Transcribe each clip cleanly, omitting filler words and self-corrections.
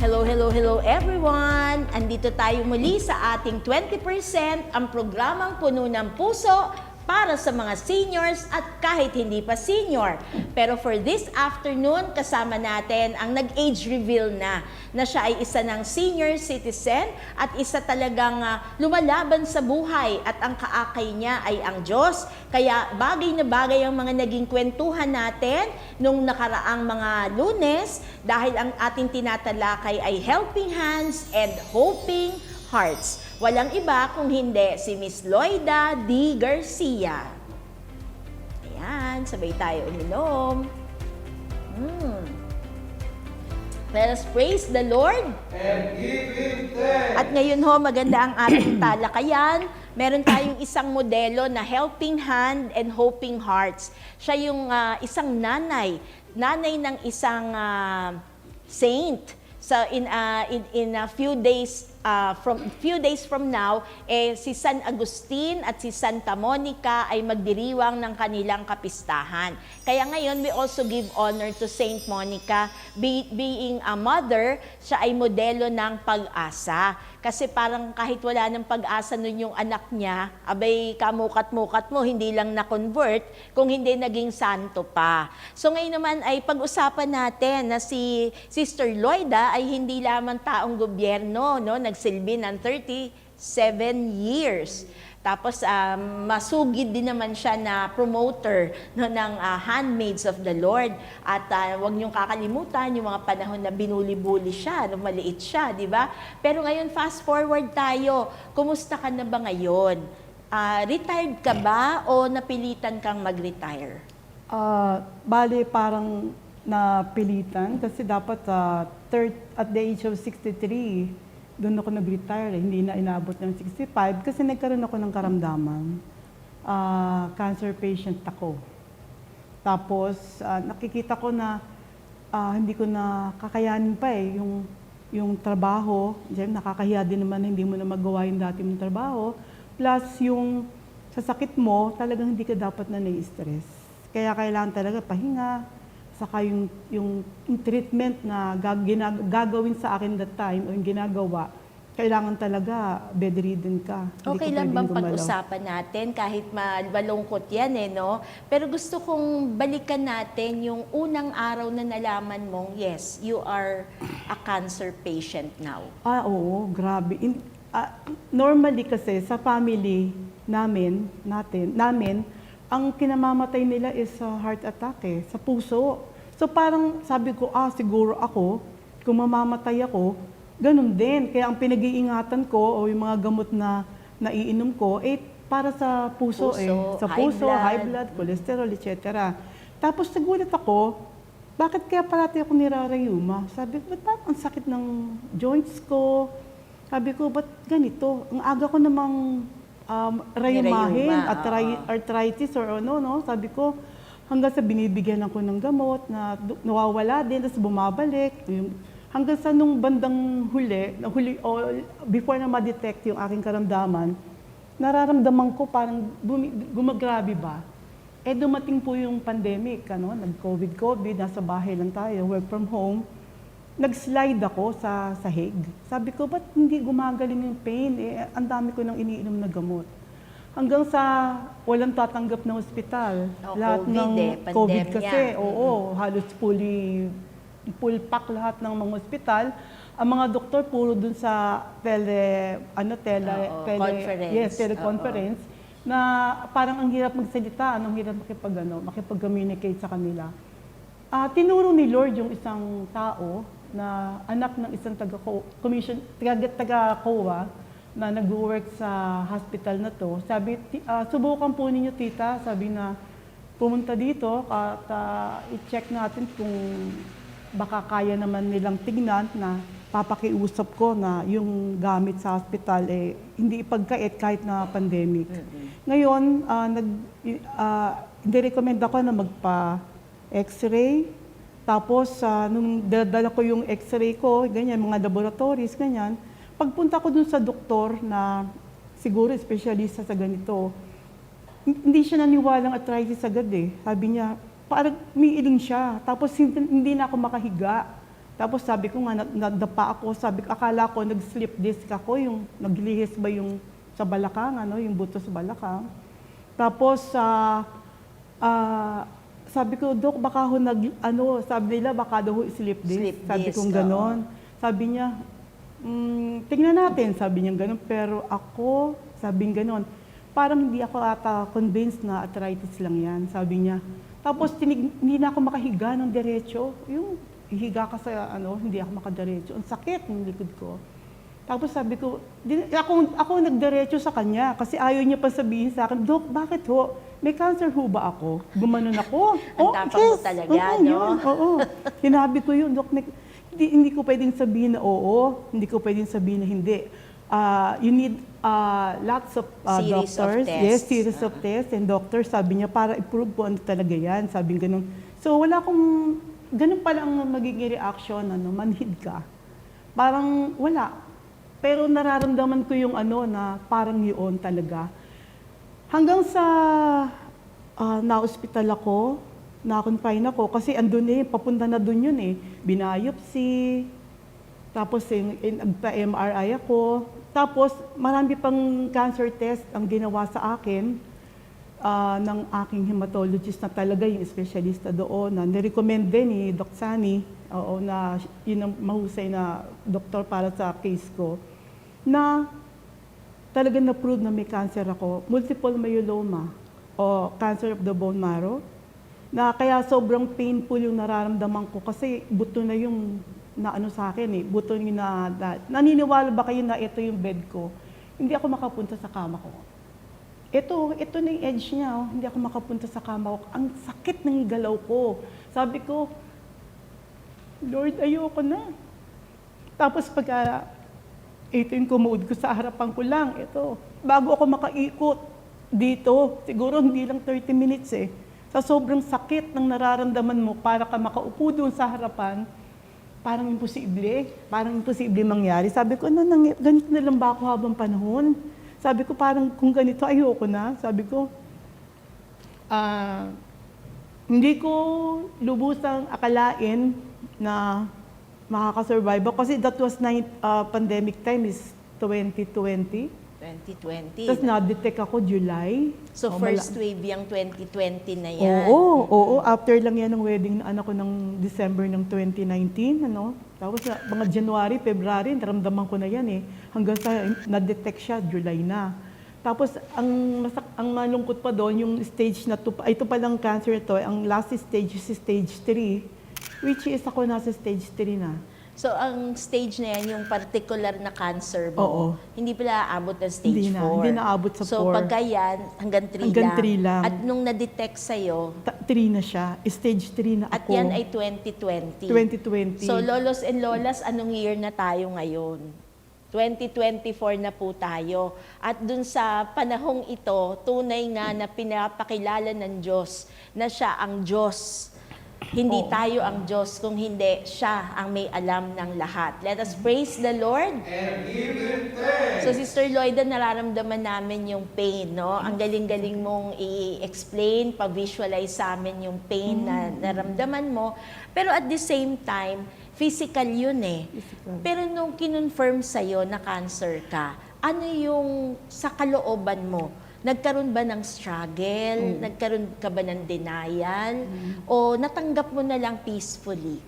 Hello everyone! Andito tayo muli sa ating 20%, ang programang puno ng puso para sa mga seniors at kahit hindi pa senior. Pero for this afternoon, kasama natin ang nag-age reveal na siya ay isa ng senior citizen at isa talagang lumalaban sa buhay at ang kaakay niya ay ang Diyos. Kaya bagay na bagay ang mga naging kwentuhan natin nung nakaraang mga Lunes dahil ang ating tinatalakay ay helping hands and hoping hearts. Walang iba kung hindi si Miss Loida D. Garcia. Ayan, sabay tayo uminom. Let us praise the Lord. And give Him thanks. At ngayon ho, maganda ang ating talakayan. Meron tayong isang modelo na helping hand and hoping hearts. Siya yung isang nanay ng isang saint. So in a few days from now, si San Agustin at si Santa Monica ay magdiriwang ng kanilang kapistahan. Kaya ngayon, we also give honor to Saint Monica. Being a mother, siya ay modelo ng pag-asa. Kasi parang kahit wala ng pag-asa nun yung anak niya, abay kamukat-mukat mo, hindi lang na-convert, kung hindi naging santo pa. So ngayon naman ay pag-usapan natin na si Sister Loida ay hindi lamang taong gobyerno, no? Nagsilbi ng 37 years. Tapos masugid din naman siya na promoter no, ng Handmaids of the Lord. At huwag niyong kakalimutan yung mga panahon na binuli-buli siya, nung maliit siya, di ba? Pero ngayon, fast forward tayo. Kumusta ka na ba ngayon? Retired ka ba o napilitan kang mag-retire? Bali, parang napilitan kasi dapat at the age of 63, doon ako nag-retire, hindi na inabot ng 65 kasi nagkaroon ako ng karamdaman. Cancer patient ako. Tapos, nakikita ko na hindi ko na kakayanin pa yung trabaho. Diyan, nakakahiya din naman hindi mo na magawa yung dati mong trabaho. Plus, yung sa sakit mo, talagang hindi ka dapat na nai-stress. Kaya kailangan talaga pahinga, saka yung treatment na gagawin sa akin that time o yung ginagawa, kailangan talaga bedridden ka. Okay lang bang pag-usapan natin kahit malungkot yan no? Pero gusto kong balikan natin yung unang araw na nalaman mong, yes, you are a cancer patient now. Oo, grabe. Normally kasi sa family namin, ang kinamamatay nila is heart attack sa puso. So parang sabi ko, siguro ako, kung mamamatay ako, ganun din. Kaya ang pinag-iingatan ko o yung mga gamot na naiinom ko, para sa puso Sa puso, high blood, cholesterol, etc. Tapos nagulat ako, bakit kaya parati ako nirarayuma? Sabi ko, ba't ang sakit ng joints ko? Sabi ko, ba't ganito? Ang aga ko namang rayumahin, arthritis or no? Sabi ko, hanggang sa binibigyan ako ng gamot na nawawala din, tapos bumabalik. Hanggang sa nung bandang huli before na ma-detect yung aking karamdaman, nararamdaman ko parang gumagrabe ba. Dumating po yung pandemic, nag-COVID, nasa bahay lang tayo, work from home. Nag-slide ako sa sahig. Sabi ko, ba't hindi gumagaling yung pain? Ang dami ko nang iniinom na gamot. Hanggang sa walang tatanggap na ospital. Lahat COVID, ng pandemya. COVID kasi, halos full pack lahat ng mga ospital. Ang mga doktor puro dun sa teleconference, na parang ang hirap magsalita, ang hirap makipag-communicate sa kanila. Tinuro ni Lord yung isang tao na anak ng isang taga-COA na nag-work sa hospital na to. Sabi, subukan po ninyo tita, sabi na pumunta dito at i-check natin kung baka kaya naman nilang tignan na papakiusap ko na yung gamit sa hospital hindi ipagkait kahit na pandemic. Ngayon, recommend ako na magpa-x-ray. Tapos, nung dala ko yung x-ray ko, ganyan, mga laboratories, ganyan, pagpunta ko dun sa doktor na siguro espesyalista sa ganito, hindi siya naniwalang arthritis agad Sabi niya, parang umiiling siya. Tapos hindi na ako makahiga. Tapos sabi ko nga, nadapa ako, sabi ko, akala ko nag-slip disc ako, yung naglihis ba yung sa balakang, yung buto sa balakang. Tapos, sabi ko, Dok, baka ho sabi nila, baka daw ho slip disc. Slip Sabi disc, kong ganon. Sabi niya, tingnan natin, sabi niya ganon. Pero ako, sabi niya ganon, parang hindi ako ata convinced na arthritis lang yan, sabi niya. Tapos, hindi na ako makahiga ng diretso. Yung higa ka sa hindi ako makadiretso. Ang sakit ng likod ko. Tapos sabi ko, ako nagdiretso sa kanya kasi ayaw niya pa sabihin sa akin, Dok, bakit ho? May cancer ho ba ako? Gumanon ako. Ang tapang mo talaga, no? Yun, oo. Sinabi ko yun, Dok, hindi ko pwedeng sabihin na oo, hindi ko pwedeng sabihin na hindi. You need lots of Series of doctors. tests. Yes, series of tests. And doctors, sabi niya, para i-prove po ano talaga yan. Sabi ganun. So wala akong, ganun pala ang magiging reaction, manhid ka. Parang wala. Pero nararamdaman ko yung na parang yun talaga. Hanggang sa na-hospital ako, na-confine ako, kasi andun papunta na dun yun Binayopsy, tapos nagpa-MRI ako. Tapos marami pang cancer test ang ginawa sa akin ng aking hematologist na talaga yung specialista doon, na nirecommend din ni Doc Sani, na yun ang mahusay na doktor para sa case ko, na talagang na-prove na may cancer ako, multiple myeloma o cancer of the bone marrow, na kaya sobrang painful yung nararamdaman ko kasi buto na yung sa akin buto yung naniniwala ba kayo na ito yung bed ko? Hindi ako makapunta sa kama ko. Ito na yung edge niya, hindi ako makapunta sa kama ko. Ang sakit ng galaw ko. Sabi ko, Lord, ayoko na. Tapos ito yung kumuod ko sa harapan ko lang. Bago ako makaikot dito, siguro hindi lang 30 minutes Sa sobrang sakit ng nararamdaman mo, para ka makaupo doon sa harapan, parang imposible mangyari. Sabi ko, ganito na lang ba ako habang panahon? Sabi ko, parang kung ganito, ayoko na. Sabi ko, hindi ko lubusang akalain na makakasurvive ako. Kasi that was pandemic time is 2020. 2020. Tapos na-detect ako July. So first wave yung 2020 na yan. Oo. After lang yan ng wedding na anak ko ng December ng 2019. Tapos mga January, February, naramdaman ko na yan Hanggang sa na-detect siya, July na. Tapos ang malungkot pa doon, yung stage na ito palang cancer ito, ang last stage is stage 3, which is ako nasa stage 3 na. So, ang stage na yan, yung particular na cancer mo, Oo. hindi pala aabot ng stage 4. Hindi na abot sa 4. So, pagka yan, hanggang 3 Hanggang lang. 3 lang. At nung na-detect sa'yo, 3 na siya. Stage 3 na at ako. yan ay 2020. 2020. So, lolos and lolas, anong year na tayo ngayon? 2024 na po tayo. At dun sa panahong ito, tunay nga na pinapakilala ng Diyos na siya ang Diyos. Hindi tayo ang Diyos, kung hindi siya ang may alam ng lahat. Let us praise the Lord. And give Him thanks. So, Sister Lloyda, nararamdaman namin yung pain, no? Ang galing-galing mong i-explain, pa-visualize sa amin yung pain na naramdaman mo. Pero at the same time, physical yun Physical. Pero nung kinonfirm sa'yo na cancer ka, ano yung sa kalooban mo? Nagkaroon ba ng struggle? Nagkaroon ka ba ng denial? O natanggap mo na lang peacefully?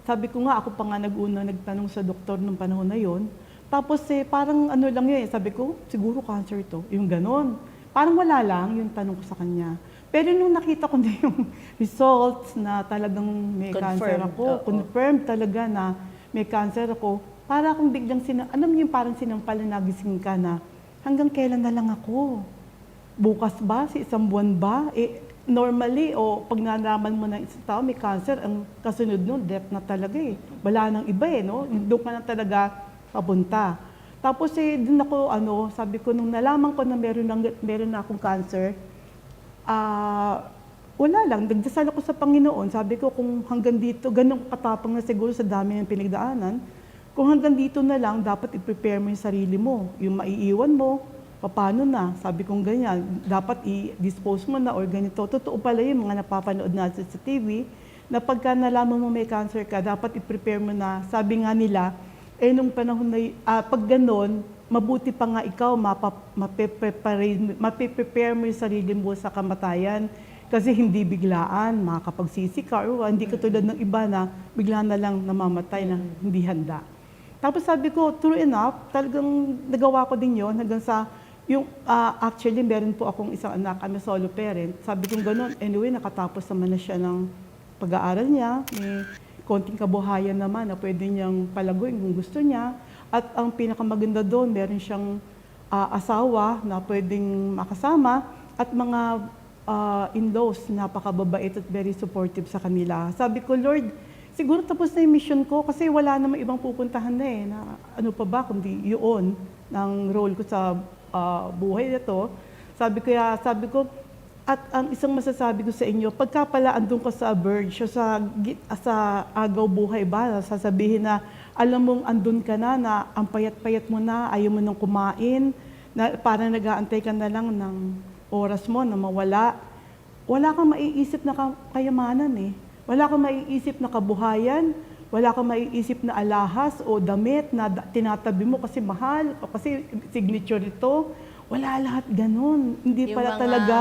Sabi ko nga, ako pa nga nagtanong sa doktor nung panahon na yon. Tapos parang lang yun sabi ko, siguro cancer to. Yung ganon. Parang wala lang yung tanong ko sa kanya. Pero nung nakita ko na yung results na talagang may cancer ako, confirmed talaga na may cancer ako, para akong biglang alam niyo yung parang sinampala nagising ka na, hanggang kailan na lang ako? Bukas ba? Isang buwan ba? Normally, pag nalaman mo na isang tao may cancer, ang kasunod nun, death na talaga Wala nang iba no? Doon ka na talaga papunta. Tapos dun ako, sabi ko, nung nalaman ko na meron na akong cancer, wala lang, nagdasal ako sa Panginoon. Sabi ko, kung hanggang dito, ganun katapang na siguro sa dami ng pinagdaanan, kung hanggang dito na lang, dapat i-prepare mo yung sarili mo. Yung maiiwan mo, paano na? Sabi kong ganyan, dapat i-dispose mo na or ganito. Totoo pala yung mga napapanood natin sa TV, na pagka nalaman mo may cancer ka, dapat i-prepare mo na. Sabi nga nila, nung panahon na, pag ganon, mabuti pa nga ikaw, mapiprepare mo yung sarili mo sa kamatayan. Kasi hindi biglaan, makakapagsisi ka, or hindi katulad ng iba na bigla na lang namamatay na hindi handa. Tapos sabi ko, true enough, talagang nagawa ko din yon hanggang sa, actually, meron po akong isang anak, I'm a solo parent. Sabi ko gano'n, anyway, nakatapos naman na siya ng pag-aaral niya, may konting kabuhayan naman na pwede niyang palaguin kung gusto niya. At ang pinakamaganda doon, meron siyang asawa na pwedeng makasama at mga in-laws, napakababait at very supportive sa kanila. Sabi ko, Lord, siguro tapos na yung mission ko kasi wala namang ibang pupuntahan na na ano pa ba kundi yun ng role ko sa buhay na to. Sabi ko, at ang isang masasabi ko sa inyo, pagka pala andun ka sa verge, sa agaw buhay ba, sasabihin na, alam mong andun ka na ang payat-payat mo na, ayaw mo nang kumain, na parang nag-aantay ka na lang ng oras mo na mawala. Wala kang maiisip na kayamanan Wala kang maiisip na kabuhayan, wala kang maiisip na alahas o damit na tinatabi mo kasi mahal o kasi signature ito. Wala lahat ganun. Hindi yung pala mga, talaga.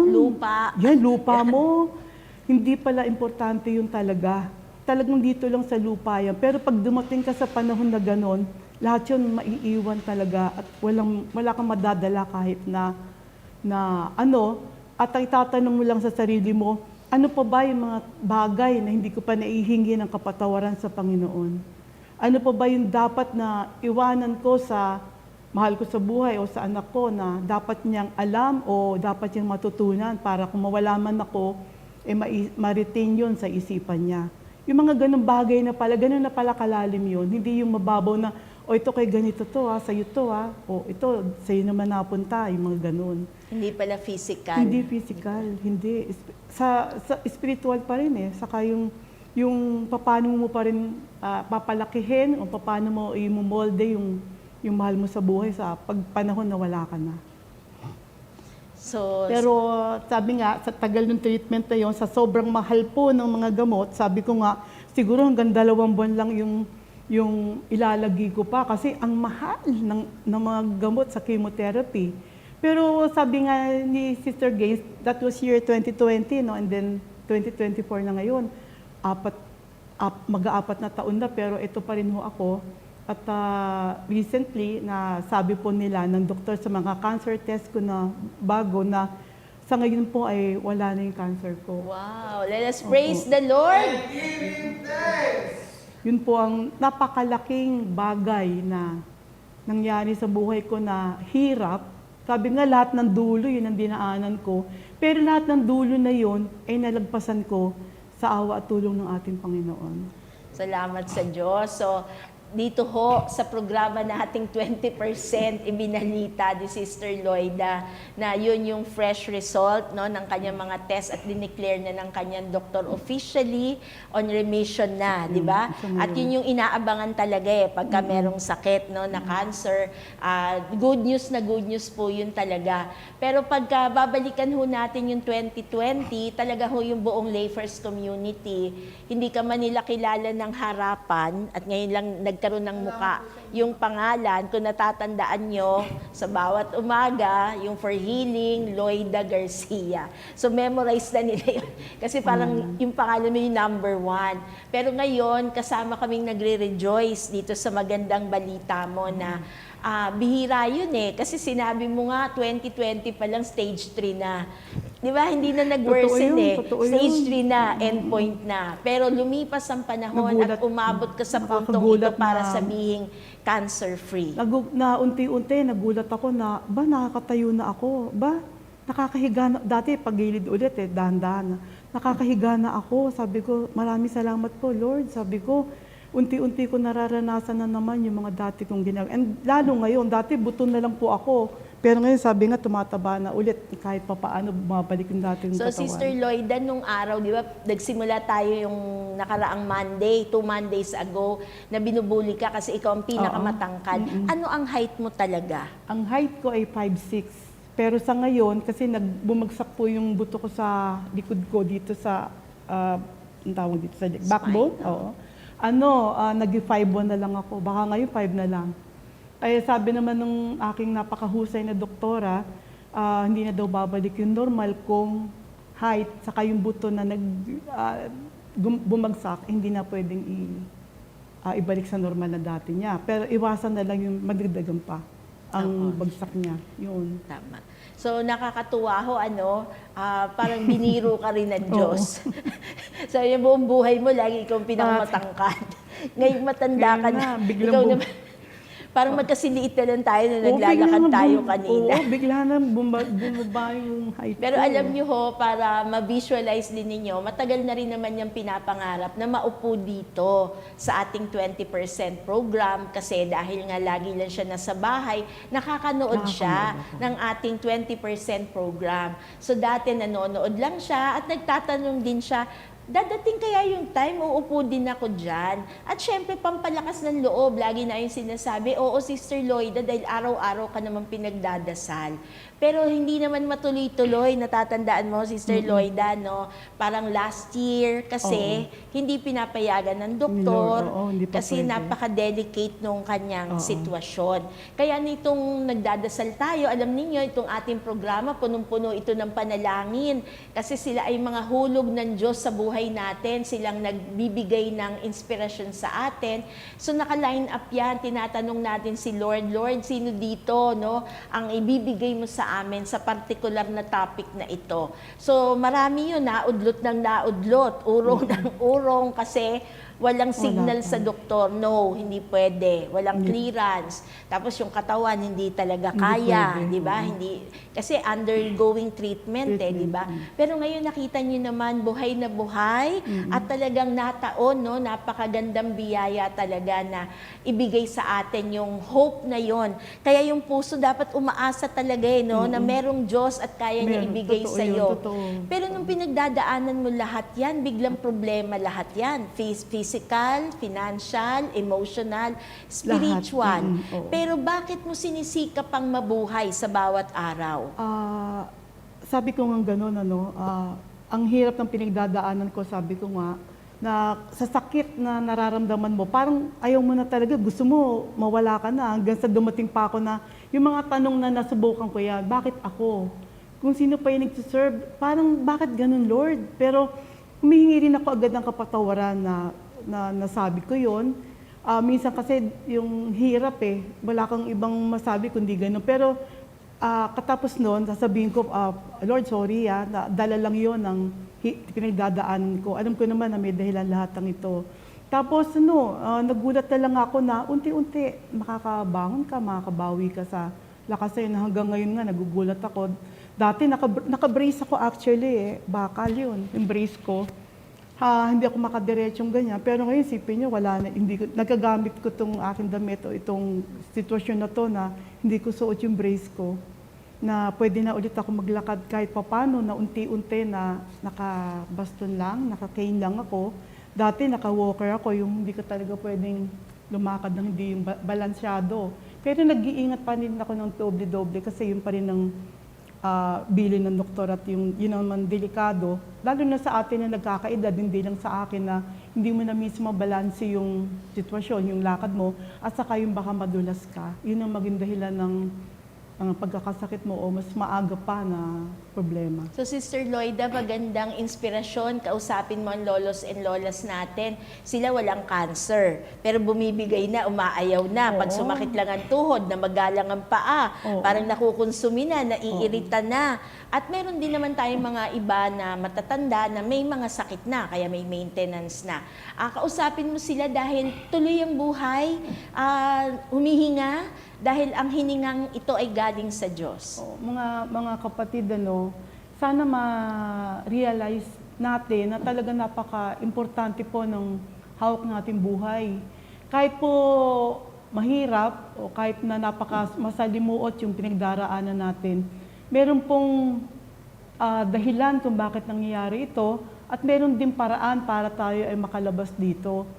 Lupa. Yan, lupa mo. Hindi pala importante yun talaga. Talagang dito lang sa lupa yan. Pero pag dumating ka sa panahon na ganun, lahat yun maiiwan talaga at wala kang madadala kahit na at ang itatanong mo lang sa sarili mo, ano pa ba yung mga bagay na hindi ko pa naihingi ng kapatawaran sa Panginoon? Ano pa ba yung dapat na iwanan ko sa mahal ko sa buhay o sa anak ko na dapat niyang alam o dapat niyang matutunan para kung mawala man ako, ma-retain yun sa isipan niya. Yung mga ganung bagay na pala, ganun na pala kalalim yun. Hindi yung mababaw na, ito kay ganito to sa'yo to o ito, sa'yo naman napunta, yung mga ganun. Hindi pala physical. Hindi physical, hindi. Sa spiritual pa rin Saka yung paano mo pa rin papalakihin o paano mo i-molde yung mahal mo sa buhay sa pagpanahon na wala ka na. Pero sabi nga, sa tagal ng treatment na yon, sa sobrang mahal po ng mga gamot, sabi ko nga, siguro hanggang 2 buwan lang yung ilalagay ko pa kasi ang mahal ng mga gamot sa chemotherapy. Pero sabi nga ni Sister Gaines, that was year 2020, and then 2024 na ngayon, mag-4 na taon na, pero ito pa rin ho ako. At recently, na sabi po nila ng doktor sa mga cancer test ko na bago na sa ngayon po ay wala na yung cancer ko. Wow! Let us praise the Lord! Yun po ang napakalaking bagay na nangyari sa buhay ko na hirap. Sabi nga lahat ng dulo, yun ang dinaanan ko. Pero lahat ng dulo na yun ay nalagpasan ko sa awa at tulong ng ating Panginoon. Salamat sa Diyos. So, dito ho sa programa nating 20% ibinalita ni Sister Loida na yun yung fresh result ng kanyang mga test at dineclare na ng kanyang doktor officially on remission na, di ba? At yun yung inaabangan talaga pagka merong sakit na cancer. Good news po yun talaga. Pero pagka babalikan ho natin yung 2020, talaga ho yung buong Lay First community, hindi ka man nila kilala ng harapan at ngayon lang nagkaroon ng muka yung pangalan, kung natatandaan nyo, sa bawat umaga, yung For Healing, Loida Garcia. So, memorize na nila yun. Kasi parang yung pangalan mo yung number 1. Pero ngayon, kasama kaming nagre-rejoice dito sa magandang balita mo na bihira yun Kasi sinabi mo nga, 2020 pa lang, stage 3 na. Di ba? Hindi na nag-worsen Stage 3 na, endpoint na. Pero lumipas ang panahon at umabot ka sa puntong ito para sabihing cancer-free. Na unti-unti, nagulat ako na, nakakatayo na ako. Nakakahiga na. Dati, pagilid ulit dahan-dahan na. Nakakahiga na ako. Sabi ko, maraming salamat po, Lord. Sabi ko, unti-unti ko nararanasan na naman yung mga dati kong ginagawa. And lalo ngayon, dati buto na lang po ako. Pero ngayon, sabi nga, tumataba na ulit. Kahit pa paano, bumabalik yung dating katawan. So, Sister Loida, nung araw, di ba, nagsimula tayo yung nakaraang Monday, 2 Mondays ago, na binubuli ka kasi ikaw ang pinakamatangkad. Ano ang height mo talaga? Ang height ko ay 5'6". Pero sa ngayon, kasi bumagsak po yung buto ko sa likod ko dito sa ang tawag dito sa backbone. Oo. Ano, nag-5 na lang ako. Baka ngayon 5 na lang. Kaya sabi naman ng aking napakahusay na doktora, hindi na daw babalik yung normal kung height, saka yung buto na bumagsak, hindi na pwedeng ibalik sa normal na dati niya. Pero iwasan na lang yung magdagdagan pa ang bagsak niya. Yun. Tama. So, nakakatuwa ho, parang biniro ka rin ng Diyos. So, yung buong buhay mo, lagi ikaw pinakamatangkad. Ngayon matanda ka na. Ikaw naman, parang magkasiliit na lang tayo na naglalakad tayo kanina. Oo, bigla na bumaba yung height. Pero alam niyo ho, para ma-visualize din ninyo, matagal na rin naman yung pinapangarap na maupo dito sa ating 20% program kasi dahil nga lagi lang siya nasa bahay, nakakanood siya ng ating 20% program. So dati nanonood lang siya at nagtatanong din siya, dadating kaya yung time, uupo din ako dyan. At syempre, pampalakas ng loob. Lagi na yung sinasabi, oo, Sister Loida, dahil araw-araw ka naman pinagdadasal. Pero hindi naman matuloy-tuloy. Natatandaan mo, Sister Loida, no? Parang last year, kasi hindi pinapayagan ng doktor. Hindi pa kasi pwede. napaka-delicate nung kanyang sitwasyon. Kaya nitong nagdadasal tayo, alam niyo itong ating programa, punong-puno ito ng panalangin. Kasi sila ay mga hulog ng Diyos sa buhay natin. Silang nagbibigay ng inspirasyon sa atin. So naka-line up yan. Tinatanong natin si Lord, Lord, sino dito, no? Ang ibibigay mo sa amin sa particular na topic na ito. So marami yun, naudlot ng naudlot, urong ng urong kasi walang signal sa doktor, no, hindi pwede, walang clearance. Tapos yung katawan hindi talaga kaya, di ba? Hindi kasi undergoing treatment di ba? Pero ngayon nakita niyo naman buhay na buhay at talagang nataon, no, napakagandang biyaya talaga na ibigay sa atin yung hope na yon. Kaya yung puso dapat umaasa talaga no, na merong Diyos at kaya niya ibigay sa iyo. Pero nung pinagdadaanan mo lahat yan, biglang problema lahat yan. Physical, financial, emotional, spiritual. Pero bakit mo sinisikap pang mabuhay sa bawat araw? Sabi ko nga gano'n, ang hirap ng pinagdadaanan ko, sabi ko nga, na sa sakit na nararamdaman mo, parang ayaw mo na talaga, gusto mo mawala ka na, hanggang sa dumating pa ako na, yung mga tanong na nasubukan ko yan, bakit ako? Kung sino pa yung nagsiserve, parang bakit ganun, Lord? Pero humihingi rin ako agad ng kapatawaran na nasabi ko yun. Minsan kasi yung hirap wala kang ibang masabi kundi ganun. Pero katapos noon, sasabihin ko, Lord, sorry dala lang yun ng pinagdadaanan ko. Alam ko naman na may dahilan lahat ng ito. Tapos nagulat na lang ako na unti-unti makakabangon ka, makakabawi ka sa lakas sa'yo na hanggang ngayon nga nagugulat ako. Dati naka-brace ako actually bakal yun, yung brace ko. Hindi ako makadiretsyong ganyan. Pero ngayon, sipin nyo, wala na. Nagagamit ko itong aking damit o itong sitwasyon na to na hindi ko suot yung brace ko. Na pwede na ulit ako maglakad kahit papano na unti-unti na nakabaston lang, naka-cane lang ako. Dati naka-walker ako, yung hindi ko talaga pwedeng lumakad ng hindi yung balansyado. Pero nag-iingat pa rin ako ng doble-doble kasi yun pa rin ang bilin ng doktor at yun naman delikado. Lalo na sa atin na nagkakaedad, hindi lang sa akin na hindi mo na mismo balanse yung sitwasyon, yung lakad mo, at saka yung baka madulas ka. Yun ang maging dahilan ng pagkakasakit mo o mas maaga pa na problema. So Sister Loida, magandang inspirasyon. Kausapin mo ang lolos and lolas natin. Sila walang cancer, pero bumibigay na, umaayaw na. Pag sumakit lang ang tuhod, na magalang ang paa, parang nakukonsumi na, naiirita na. At meron din naman tayong mga iba na matatanda na may mga sakit na, kaya may maintenance na. Kausapin mo sila dahil tuloy ang buhay, humihinga, dahil ang hiningang ito ay galing sa Diyos. Mga kapatid, sana ma-realize natin na talaga napaka-importante po ng hawak nating buhay. Kahit po mahirap o kahit na masalimuot yung pinagdaraanan natin, meron pong dahilan kung bakit nangyayari ito at meron din paraan para tayo ay makalabas dito.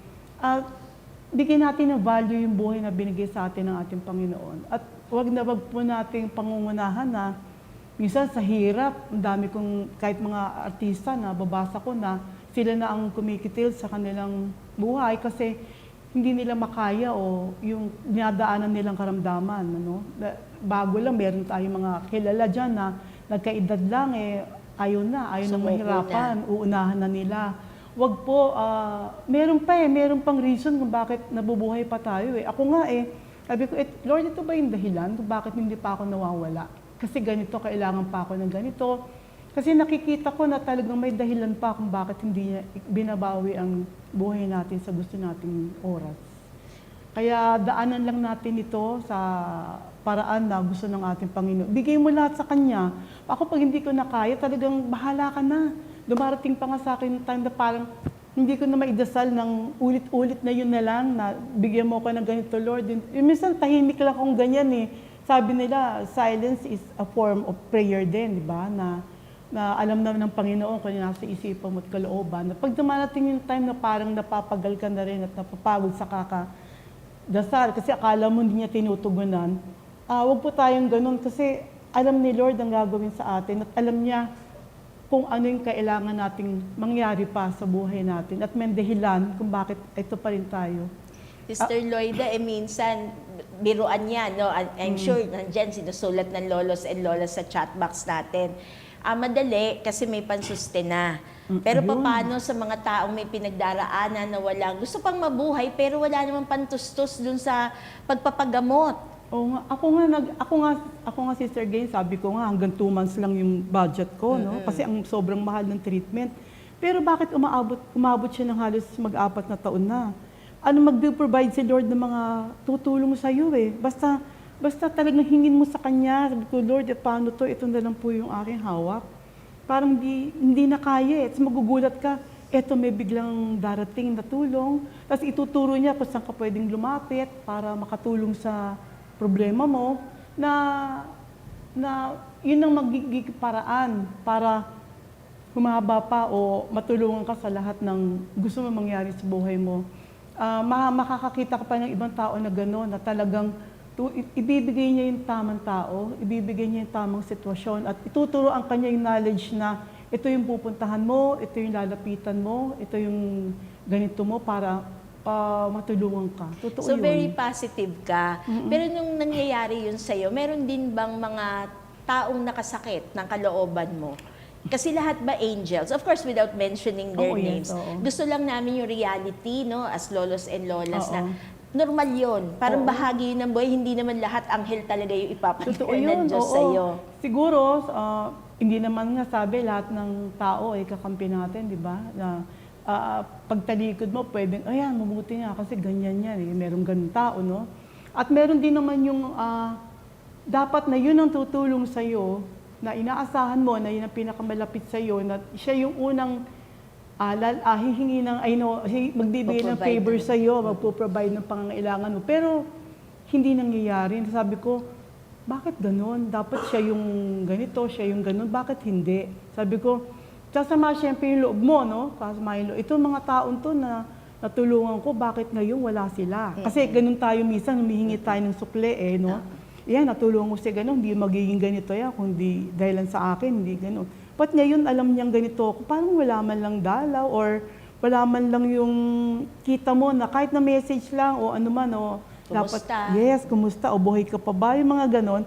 Bigyan natin ng value yung buhay na binigay sa atin ng ating Panginoon. At wag po nating pangungunahan na minsan sa hirap, ang dami kong kahit mga artista na babasa ko na sila na ang kumikitil sa kanilang buhay kasi hindi nila makaya o yung dinadaanan nilang karamdaman. Ano? Bago lang, meron tayong mga kilala dyan na nagkaedad lang, ayaw na mahirapan, uunahan na nila. Wag po, meron pang reason kung bakit nabubuhay pa tayo. Ako nga sabi ko, Lord, ito ba yung dahilan kung bakit hindi pa ako nawawala? Kasi ganito, kailangan pa ako ng ganito. Kasi nakikita ko na talagang may dahilan pa kung bakit hindi niya binabawi ang buhay natin sa gusto nating oras. Kaya daanan lang natin ito sa paraan na gusto ng ating Panginoon. Bigay mo lahat sa Kanya. Ako pag hindi ko na kaya, talagang bahala ka na. Dumarating pa nga sa akin yung time na parang hindi ko na maidasal ng ulit-ulit na yun na lang, na bigyan mo ko ng ganito, Lord. Minsan tahimik lang akong ganyan Sabi nila, silence is a form of prayer din, di ba? Na alam naman ng Panginoon kung nasa isipan mo at kalooban. Na pag dumarating yung time na parang napapagal ka na rin at napapagod sa kakadasal, kasi akala mo hindi niya tinutugunan, huwag po tayong ganun kasi alam ni Lord ang gagawin sa atin at alam niya kung ano yung kailangan nating mangyari pa sa buhay natin at may dahilan kung bakit ito pa rin tayo. Sister Loida, minsan, biruan niya, no? I'm sure, nandyan, sinusulat ng lolos and lolas sa chat box natin. Madali, kasi may pansustena. Pero paano sa mga taong may pinagdaraanan na gusto pang mabuhay, pero wala namang pantustos dun sa pagpapagamot? Oo nga, ako nga Sister Gain, sabi ko nga hanggang 2 months lang yung budget ko, no? Kasi ang sobrang mahal ng treatment. Pero bakit umabot siya ng halos mag-4 na taon na? Ano mag-provide si Lord ng mga tutulong sa iyo Basta talagang hingin mo sa Kanya. Sabi ko, Lord, paano to? Ito na lang po yung aking hawak. Parang hindi na kaya. Tapos magugulat ka, eto may biglang darating na tulong. Tapos ituturo niya kung saan ka pwedeng lumapit para makatulong sa problema mo, na yun ang magiging paraan para humaba pa o matulungan ka sa lahat ng gusto mo mangyari sa buhay mo. Makakakita ka pa ng ibang tao na gano'n, na talagang ibibigay niya yung tamang tao, ibibigay niya yung tamang sitwasyon, at ituturoan kanya yung knowledge na ito yung pupuntahan mo, ito yung lalapitan mo, ito yung ganito mo para matulungan ka. Totoo so, yun. very positive ka. Pero nung nangyayari yun sa'yo, meron din bang mga taong nakasakit ng kalooban mo? Kasi lahat ba angels? Of course, without mentioning their names. Gusto lang namin yung reality, no, as lolos and lolas, na normal yun. Parang bahagi yun ng buhay. Hindi naman lahat anghel talaga yung ipapadala ng Diyos sa'yo. Siguro, hindi naman nga sabi lahat ng tao ay kakampi natin, di ba? Na pagtalikod mo, pwedeng, ayan, mabuti nga kasi ganyan yan. Merong ganun tao, no? At meron din naman yung dapat na yun ang tutulong sa'yo, na inaasahan mo na yun ang pinakamalapit sa'yo, na siya yung unang hihingi ng, magbibigay ng favor sa'yo, magpo-provide ng pangangailangan mo. Pero hindi nangyayari. Sabi ko, bakit ganun? Dapat siya yung ganito, siya yung ganun. Bakit hindi? Sabi ko, sasama siyempre yung loob mo, no? Kasama yung loob. Itong mga taon to na natulungan ko, bakit ngayon wala sila? Kasi ganun tayo minsan, humihingi tayo ng sukle, no? Yan, natulungan ko siya ganun, hindi magiging ganito yan, kundi dahilan sa akin, hindi ganun. But ngayon, alam niyang ganito ako, parang wala man lang dalaw, or wala man lang yung kita mo na kahit na message lang, o ano man, o kumusta? Dapat, kumusta, o buhay ka pa ba, yung mga ganun.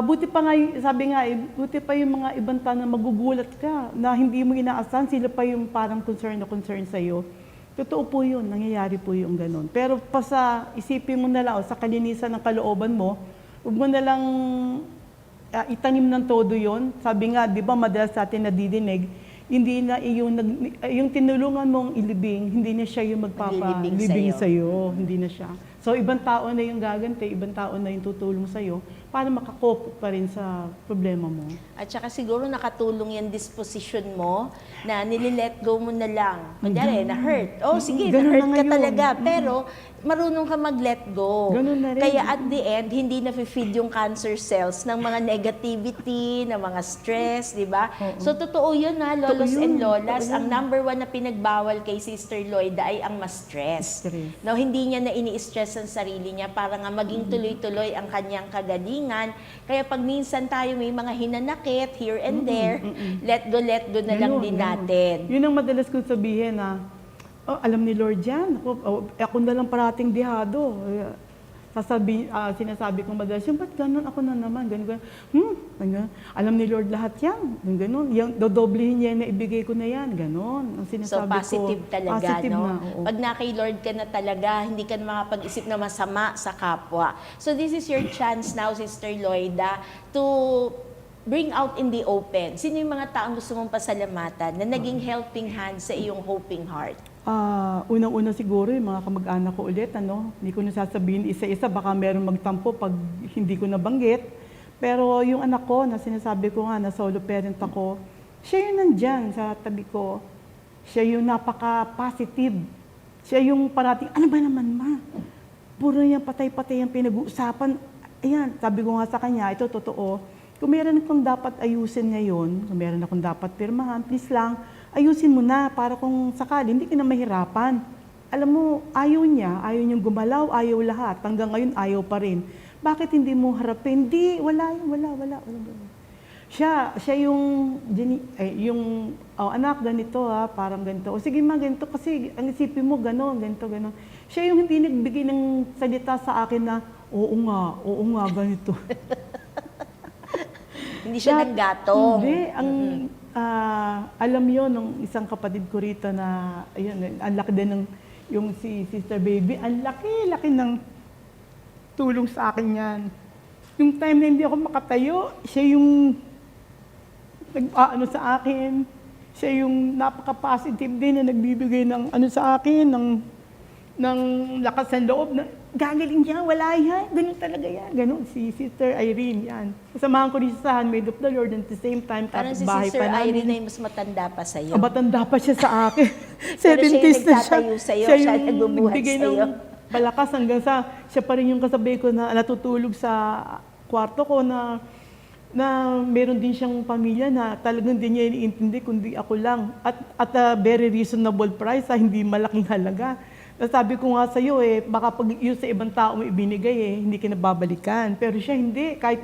Buti pa nga, sabi nga, buti pa yung mga ibang tao na magugulat ka, na hindi mo inaasahan, sila pa yung parang concern sa'yo. Totoo po yun, nangyayari po yung ganun. Pero pa sa isipin mo na lang, o sa kalinisan ng kalooban mo, huwag mo na lang itanim ng todo yun. Sabi nga, di ba, madalas sa atin nadidinig, hindi na yung tinulungan mong ilibing, hindi na siya yung magpapalibing sa'yo. Hindi na siya. So, ibang tao na yung gaganti, ibang tao na yung tutulong sa'yo para makakope pa rin sa problema mo. At saka siguro nakatulong yung disposition mo na nililet go mo na lang. Kunyari, na-hurt. Sige, na-hurt ka talaga. Pero marunong ka mag-let go. Ganun na rin. Kaya at the end, hindi na-feed yung cancer cells ng mga negativity, ng mga stress, di ba? So, totoo yun na, lolos and lolas. Ang number 1 na pinagbawal kay Sister Loida ay ang ma-stress. No, hindi niya na ini-stress confidence sa sarili niya para nga maging tuloy-tuloy ang kanyang kagalingan. Kaya pag minsan tayo may mga hinanakit here and there, let go na lang din natin. Yun ang madalas kong sabihin na, oh, alam ni Lord yan. Ako na lang parating dihado. Sinasabi kong madalas, ba't ganun ako na naman? Ganun. Alam ni Lord lahat yan. Ganun. Yung dodoblihin niya na ibigay ko na yan. Ganun. Ang So, sinasabi positive ko, talaga, positive no? na, oo. Pag na kay Lord ka na talaga, hindi ka na makapag-isip na masama sa kapwa. So, this is your chance now, Sister Loida, to bring out in the open. Sino yung mga taong gusto mong pasalamatan na naging helping hand sa iyong hoping heart? Unang-una siguro yung mga kamag-anak ko ulit, Hindi ko na sasabihin isa-isa, baka meron magtampo pag hindi ko nabanggit. Pero yung anak ko, na sinasabi ko nga na solo parent ako, siya yung nandyan sa tabi ko. Siya yung napaka-positive. Siya yung parating, ano ba naman ma? Puro yung patay-patay yung pinag-uusapan. Ayan, sabi ko nga sa kanya, ito totoo. Kung meron akong dapat ayusin ngayon, kung meron akong dapat pirmahan, please lang, ayusin mo na para kung sakali, hindi ka na mahirapan. Alam mo, ayaw niyang gumalaw, ayaw lahat. Hanggang ngayon, ayaw pa rin. Bakit hindi mo harapin? Hindi, wala. Siya yung anak, ganito parang ganito. O sige ma, ganito kasi ang isipin mo, gano'n. Siya yung hindi nagbigay ng salita sa akin na, oo nga, ganito. Hindi siya naggatong. Hindi. Alam yon ng isang kapatid ko rito na, ayun, ang laki din ng, yung si Sister Baby, ang laki ng tulong sa akin yan. Yung time na hindi ako makatayo, siya yung nag-aano sa akin. Siya yung napaka-positive din na nagbibigay ng ano sa akin, ng lakas ng loob na, gagaling niya, wala yan, ganun talaga yan. Ganun, si Sister Irene, yan. Kasamahan ko rin sa Handmaid of the Lord and at the same time, Parang si bahay Sister pa namin. Irene ay mas matanda pa sa'yo. Matanda pa siya sa akin. Pero siya yung 70s na nagtatayo sa'yo, Siya siya yung nagbubuhat nagbigay sa'yo. ng palakas hanggang sa, siya pa rin yung kasabi ko na natutulog sa kwarto ko na meron din siyang pamilya na talagang hindi niya iniintindi kundi ako lang. At a very reasonable price, hindi malaking halaga. Sabi ko nga sa'yo, baka pag yun sa ibang tao mo ibinigay, hindi ka nababalikan. Pero siya hindi, kahit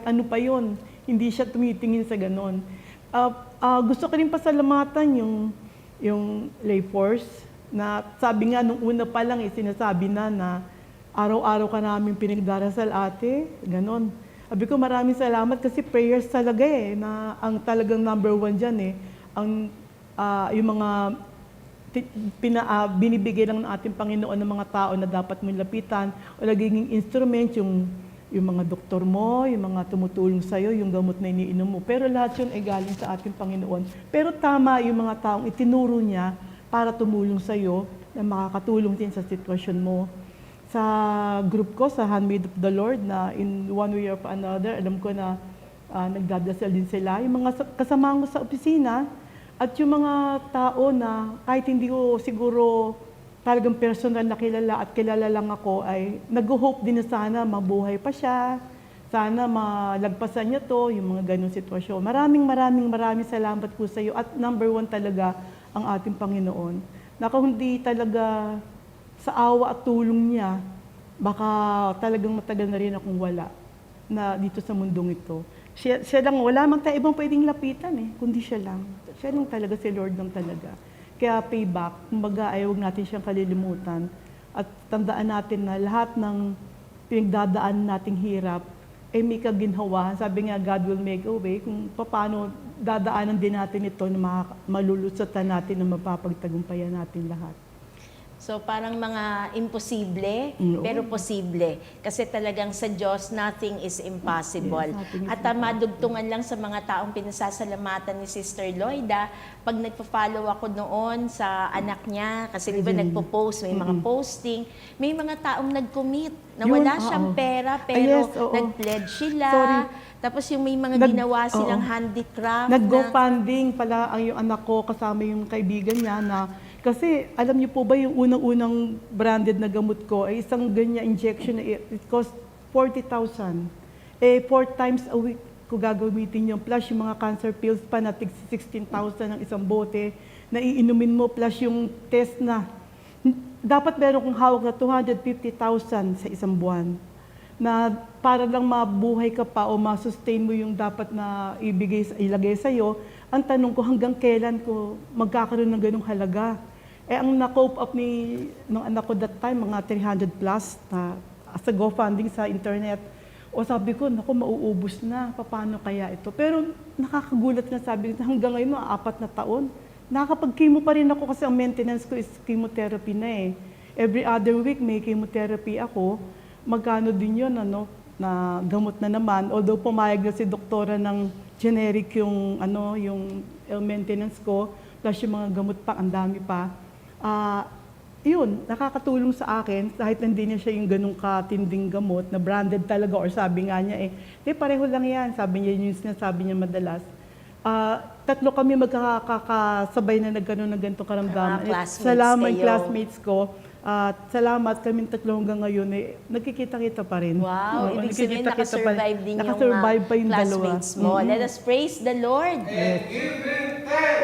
ano pa yun, hindi siya tumitingin sa ganon. Gusto ko rin pasalamatan yung lay force, na sabi nga nung una pa lang, sinasabi na araw-araw ka namin pinagdarasal ate, ganon. Sabi ko maraming salamat kasi prayers talaga na ang talagang number one dyan yung mga binibigay lang ng ating Panginoon ng mga tao na dapat mong lapitan o nagiging instrument yung mga doktor mo, yung mga tumutulong sa'yo, yung gamot na iniinom mo. Pero lahat yun ay galing sa ating Panginoon. Pero tama yung mga taong itinuro niya para tumulong sa'yo na makakatulong din sa sitwasyon mo. Sa group ko, sa Handmaid of the Lord, na in one way or another, alam ko na nagdadasal din sila. Yung mga kasama ko sa opisina, at yung mga tao na kahit hindi ko siguro talagang personal na kilala at kilala lang ako ay nag-hope din na sana mabuhay pa siya, sana malagpasan niya to, yung mga ganong sitwasyon. Maraming salamat po sa iyo at number one talaga ang ating Panginoon. Na kung hindi talaga sa awa at tulong niya, baka talagang matagal na rin akong wala na dito sa mundong ito. Siya lang, wala man tayo ibang pwedeng lapitan kundi siya lang. Siya lang talaga, si Lord lang talaga. Kaya payback, kumbaga ay huwag natin siyang kalilimutan. At tandaan natin na lahat ng pinagdadaan nating hirap ay may kaginhawa. Sabi nga, God will make a way kung paano dadaanan din natin ito na malulutsatan natin na mapapagtagumpayan natin lahat. So parang mga imposible, pero posible. Kasi talagang sa Diyos, nothing is impossible. Yes, At madugtungan lang sa mga taong pinasasalamatan ni Sister Loida, pag nagpa-follow ako noon sa anak niya, kasi di ba nagpo-post, may mga posting, may mga taong nag-commit na wala siyang pera, pero nag-pledge sila. Sorry. Tapos yung may mga ginawa silang handicraft. Nag-go-funding pala ang yung anak ko kasama yung kaibigan niya na kasi alam niyo po ba yung unang-unang branded na gamot ko ay isang ganyan injection na it cost 40,000. 4 times a week ko gagamitin yung plus yung mga cancer pills pa na 16,000 ang isang bote na iinumin mo plus yung test na dapat meron kong hawak na 250,000 sa isang buwan na para lang mabuhay ka pa o ma-sustain mo yung dapat na ilagay sa'yo. Ang tanong ko, hanggang kailan ko magkakaroon ng ganung halaga? Ang na-cope up ng anak ko that time, mga 300 plus na sa GoFunding sa internet. O sabi ko, naku, mauubos na. Paano kaya ito? Pero nakakagulat nga, sabi ko, hanggang ngayon, mga 4 na taon. Nakakapag-chemo pa rin ako kasi ang maintenance ko is chemotherapy na eh. Every other week may chemotherapy ako. Magkano din yun, na gamot na naman. Although pumayag na si doktora ng generic yung maintenance ko, plus yung mga gamot pa, ang dami pa. Yun, nakakatulong sa akin, kahit hindi niya siya yung ganung katinding gamot na branded talaga, or sabi nga niya pareho lang yan, sabi niya yung sinasabi niya madalas. 3 kami magkakasabay na nagkaroon ng ganitong karamdaman. Salamat classmates ko. Salamat kaming 3 hanggang ngayon, nagkikita-kita pa rin. Wow, ibig sabihin Nagkikita-kita pa rin. nakasurvive din Nakasurvive pa yung classmates mo. Let us praise the Lord.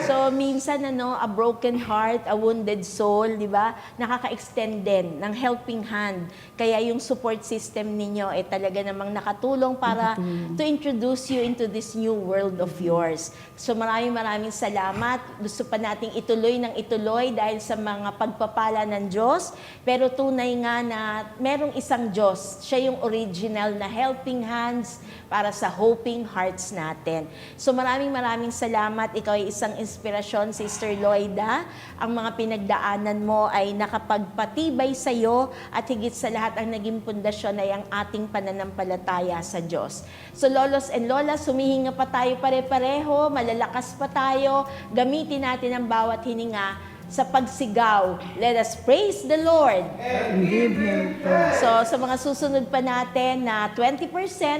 So, minsan, a broken heart, a wounded soul, di ba? Nakaka-extend din ng helping hand. Kaya yung support system ninyo ay talaga namang nakatulong para to introduce you into this new world of yours. So, maraming salamat. Gusto pa nating ituloy ng ituloy dahil sa mga pagpapala ng Diyos. Pero tunay nga na merong isang Diyos. Siya yung original na helping hands para sa hoping hearts natin. So, maraming salamat. Ikaw ay isang inspirasyon, Sister Loida. Ang mga pinagdaanan mo ay nakapagpatibay sa iyo at higit sa lahat ang naging pundasyon ay ang ating pananampalataya sa Diyos. So lolos and lolas, humihinga pa tayo pare-pareho, malalakas pa tayo, gamitin natin ang bawat hininga sa pagsigaw. Let us praise the Lord. And give Him thanks. So, sa mga susunod pa natin na 20%,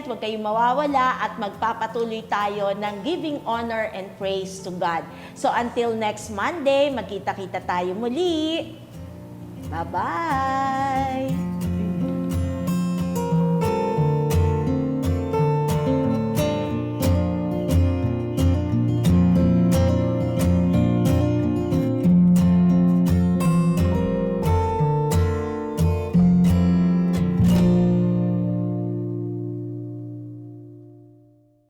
huwag kayong mawawala at magpapatuloy tayo ng giving honor and praise to God. So, until next Monday, magkita-kita tayo muli. Bye-bye!